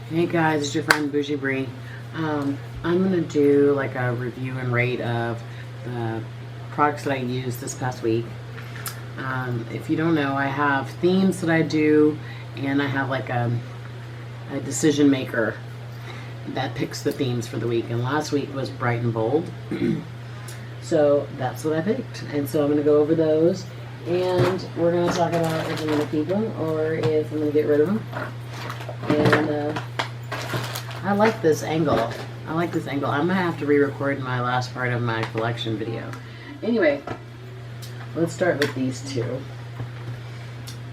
Hey guys, it's your friend Bougie Bree. I'm gonna do like a review and rate of the products that I used this past week. If you don't know, I have themes that I do, and I have like a decision maker that picks the themes for the week. And last week was bright and bold, so that's what I picked. And so I'm gonna go over those, and we're gonna talk about if I'm gonna keep them or if I'm gonna get rid of them. And I like this angle. I like this angle. I'm gonna have to re-record my last part of my collection video. Anyway, let's start with these two.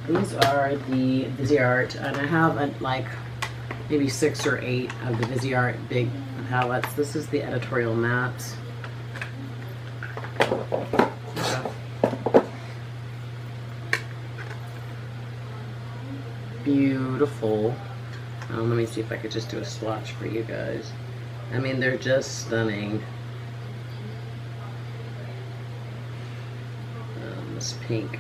These are the Viseart, and I have like maybe 6 or 8 of the Viseart big palettes. This is the editorial mattes. Beautiful. Let me see if I could just do a swatch for you guys. I mean, they're just stunning. This pink.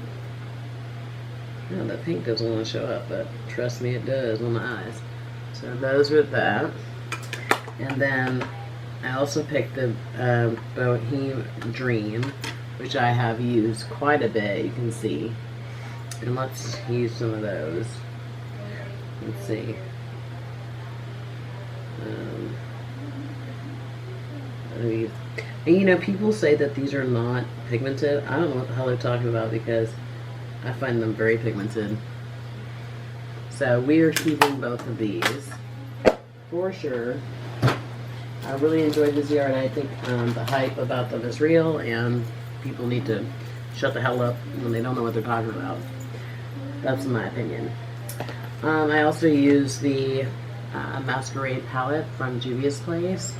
No, that pink doesn't want to show up, but trust me, it does on the eyes. So those were that. And then I also picked the Bohemian Dream, which I have used quite a bit, you can see. And let's use some of those. Let's see. And you know, people say that these are not pigmented. I don't know what the hell they're talking about because I find them very pigmented. So we are keeping both of these for sure. I really enjoyed Viseart, and I think the hype about them is real, and people need to shut the hell up when they don't know what they're talking about. That's my opinion. I also use the Masquerade palette from Juvia's Place.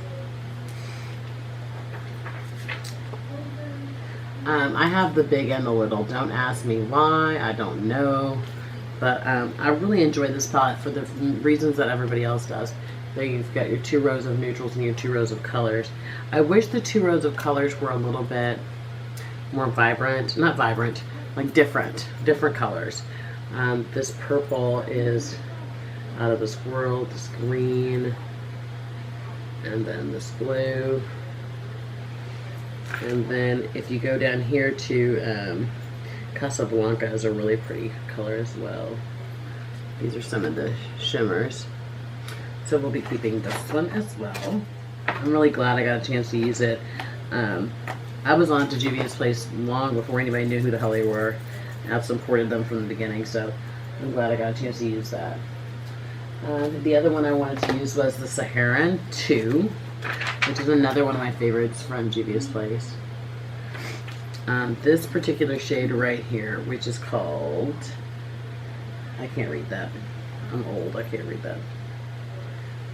I have the big and the little. Don't ask me why. I don't know. But I really enjoy this palette for the reasons that everybody else does. There you've got your 2 rows of neutrals and your 2 rows of colors. I wish the 2 rows of colors were a little bit more vibrant. Not vibrant, like different colors. This purple is out of the Swirl, this green, and then this blue. And then if you go down here to Casablanca is a really pretty color as well. These are some of the shimmers. So we'll be keeping this one as well. I'm really glad I got a chance to use it. I was on to Juvia's Place long before anybody knew who the hell they were. I've supported them from the beginning, so I'm glad I got a chance to use that. The other one I wanted to use was the Saharan 2, which is another one of my favorites from Juvia's Place. This particular shade right here, which is called, I can't read that. I'm old, I can't read that.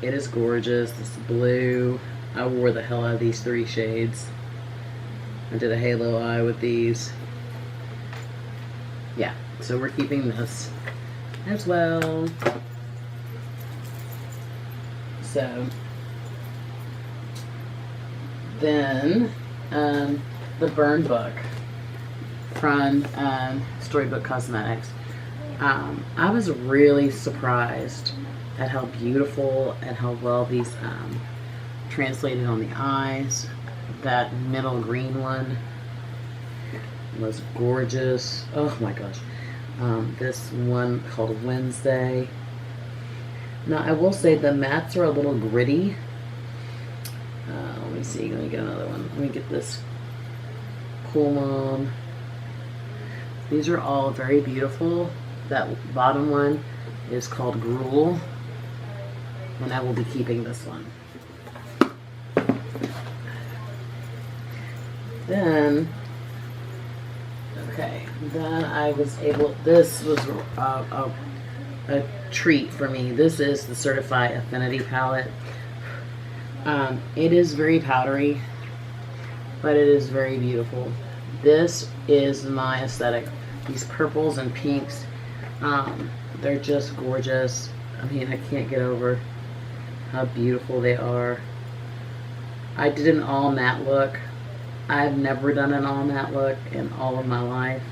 It is gorgeous. This blue. I wore the hell out of these 3 shades. I did a halo eye with these. Yeah, so we're keeping this as well. So then the Burn Book from Storybook Cosmetics. I was really surprised at how beautiful and how well these translated on the eyes. That middle green one was gorgeous. Oh my gosh. This one called Wednesday. Now I will say the mattes are a little gritty. Let me see, let me get another one. Let me get this Cool Mom. These are all very beautiful. That bottom one is called Gruel, and I will be keeping this one. Then I was able, this was a treat for me. This is the Certify Affinity palette. It is very powdery, but it is very beautiful. This is my aesthetic. These purples and pinks, they're just gorgeous. I mean, I can't get over how beautiful they are. I did an all matte look. I've never done an all matte look in all of my life,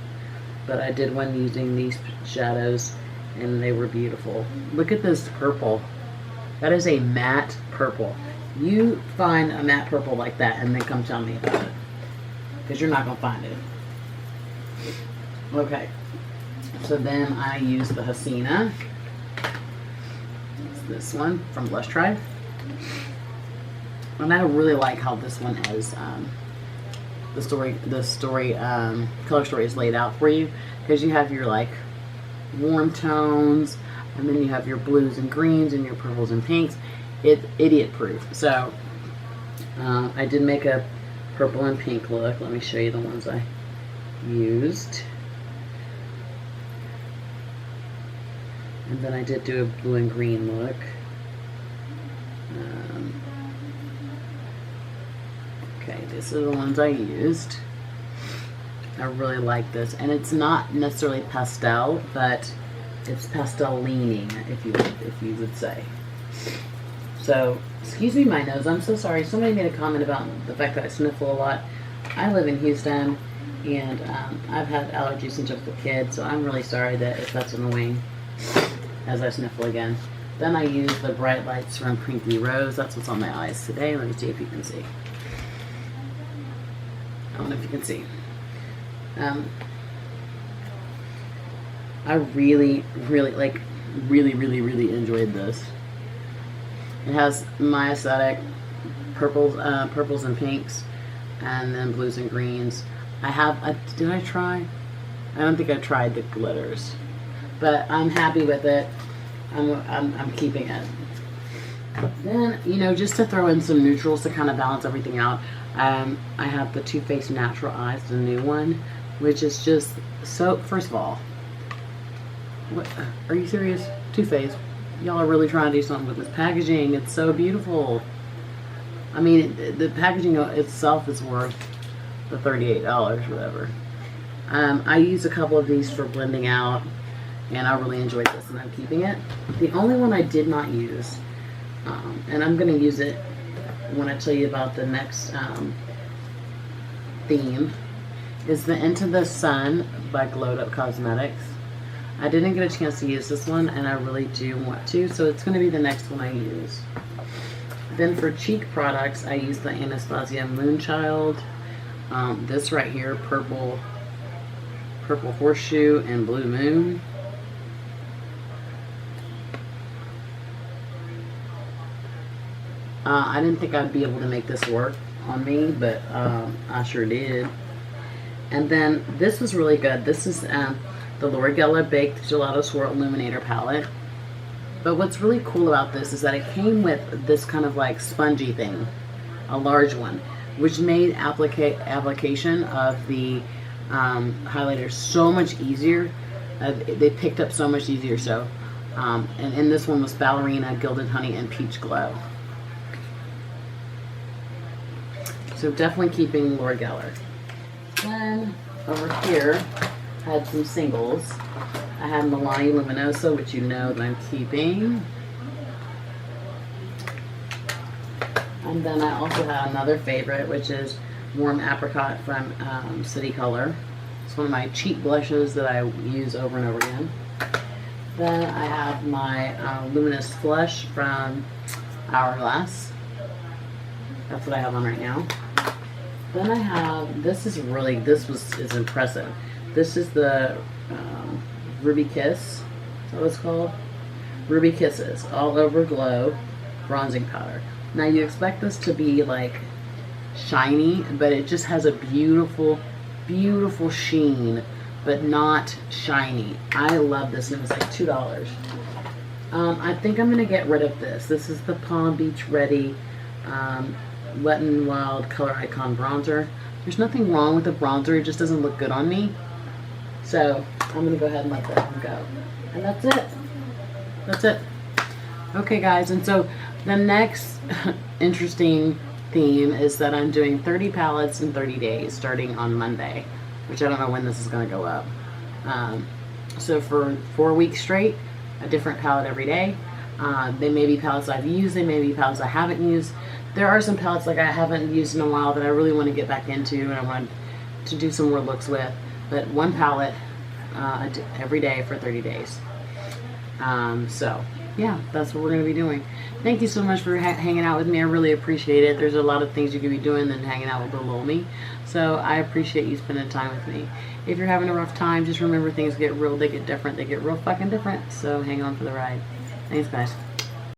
but I did one using these shadows, and they were beautiful. Look at this purple. That is a matte purple. You find a matte purple like that and then come tell me about it, because you're not going to find it. Okay, so then I use the Hasina. It's this one from Blush Tribe. And I really like how this one is, color story is laid out for you, because you have your like warm tones, and then you have your blues and greens and your purples and pinks. It's idiot proof. So I did make a purple and pink look. Let me show you the ones I used. And then I did do a blue and green look. Okay, these are the ones I used. I really like this, and it's not necessarily pastel, but it's pastel leaning, if you would say. So, excuse me, my nose. I'm so sorry. Somebody made a comment about the fact that I sniffle a lot. I live in Houston, and I've had allergies since I was a kid, so I'm really sorry that if that's annoying as I sniffle again. Then I use the Bright Lights from Pinky Rose. That's what's on my eyes today. Let me see if you can see. I don't know if you can see. I really enjoyed this. It has my aesthetic, purples and pinks, and then blues and greens. Did I try? I don't think I tried the glitters, but I'm happy with it. I'm keeping it. Then, just to throw in some neutrals to kind of balance everything out, I have the Too Faced Natural Eyes, the new one, which is just so. First of all, what are you serious? Too Faced, y'all are really trying to do something with this packaging. It's so beautiful. I mean, the packaging itself is worth the $38, whatever. I use a couple of these for blending out, and I really enjoyed this, and I'm keeping it. The only one I did not use, and I'm going to use it when I tell you about the next theme, is the Into the Sun by Glowed Up Cosmetics. I didn't get a chance to use this one, and I really do want to, so it's going to be the next one I use. Then for cheek products, I use the Anastasia Moonchild. This right here, Purple Horseshoe and Blue Moon. I didn't think I'd be able to make this work on me, but I sure did. And then this was really good. This is the Laura Geller Baked Gelato Swirl Illuminator Palette. But what's really cool about this is that it came with this kind of like spongy thing, a large one, which made application of the highlighters so much easier. They picked up so much easier. So, and in this one was Ballerina, Gilded Honey, and Peach Glow. So definitely keeping Laura Geller. Then over here, I had some singles. I had Milani Luminosa, which you know that I'm keeping. And then I also had another favorite, which is Warm Apricot from City Color. It's one of my cheap blushes that I use over and over again. Then I have my Luminous Flush from Hourglass. That's what I have on right now. Then I have, this is impressive. This is the Ruby Kiss, is that what it's called? Ruby Kisses All Over Glow Bronzing Powder. Now you expect this to be like shiny, but it just has a beautiful, beautiful sheen, but not shiny. I love this, and it was like $2. I think I'm going to get rid of this. This is the Palm Beach Ready Wet n Wild Color Icon Bronzer. There's nothing wrong with the bronzer, it just doesn't look good on me. So I'm going to go ahead and let that one go. And that's it. That's it. Okay guys, and so the next interesting theme is that I'm doing 30 palettes in 30 days starting on Monday, which I don't know when this is going to go up. So for 4 weeks straight, a different palette every day. They may be palettes I've used, they may be palettes I haven't used. There are some palettes like I haven't used in a while that I really want to get back into and I want to do some more looks with. But one palette every day for 30 days. So yeah, that's what we're going to be doing. Thank you so much for hanging out with me. I really appreciate it. There's a lot of things you could be doing than hanging out with little old me. So I appreciate you spending time with me. If you're having a rough time, just remember things get real, they get different, they get real fucking different. So hang on for the ride. Thanks, guys.